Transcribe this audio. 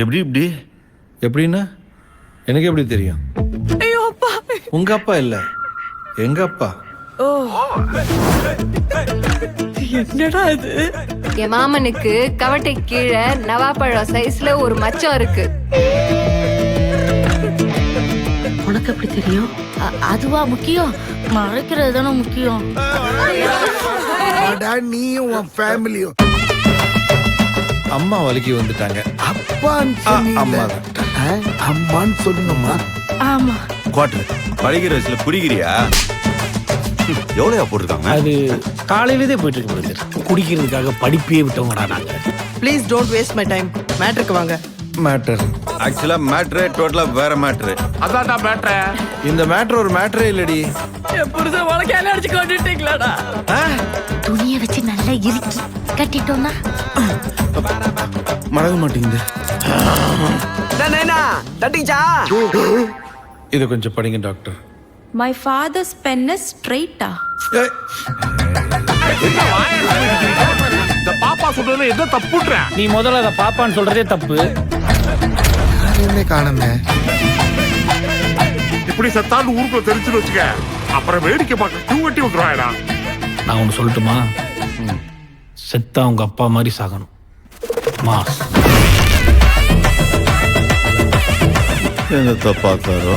எப்படி இப்படி? எப்படின்னா எனக்கு எப்படி தெரியும்? ஐயோ அப்பா. உங்க அப்பா இல்ல, எங்க அப்பா. ஓ, என்னடா இது? என் மாமனுக்கு கவட்டை கீழே நவாப்பழம் சைஸ்ல ஒரு மச்சம் இருக்கு. உனக்கு எப்படி தெரியும்? அதுவா முக்கியம்? மறைக்கிறது தானே முக்கியம். நீயும் உன் ஃபேமிலியும் அம்மா வலிக்கு வந்துட்டாங்க. அம்மா அம்மான்னு சொல்லுங்கம்மா. ஆமா. குவார்டர் படிக்கிற வயசுல குடிக்கிறியா? எவ்வளோ போட்டிருக்காங்க? அது காலையிலே போயிட்டு இருக்கு பிரதர். குடிக்கிறதுக்காக படிப்பே விட்டவங்கடா நாங்க. Please don't waste my time. மேட்ருக்கு வாங்க. மேட்டர் ஆக்சுவலா மேட்ரு டோட்டலா வேற மேட்ரு. அதான்டா மேட்டர். இந்த மேட்டர் ஒரு மேட்டரே இல்லடி. என் புருஷன் வழக்கையில அடிச்சு கொண்டுட்டீங்களாடா? துணியை வச்சு நல்லா இறுக்கி கட்டிட்டோம்னா மறக்க மாட்டேங்குது. தட்டிச்சா? இதை கொஞ்சம் படிங்க doctor. My father's pen is straight. ஏய், இந்த பாப்பா சொல்றதுல ஏதோ தப்புன்ற. நீ முதல்ல அத பாப்பான்னு சொல்றதே தப்பு. என்ன காணுமே. இப்படி சத்தாண்டு ஊருக்குள்ள தெரிஞ்சுன்னு வச்சுக்க, அப்புறம் வேடிக்கை பார்க்க கியூ கட்டி விட்டுருவாடா. நான் ஒன்னு சொல்லட்டுமா? செத்தா உங்க அப்பா மாதிரி சாகணும். மாஸ் என்னத்தை பார்த்தாரோ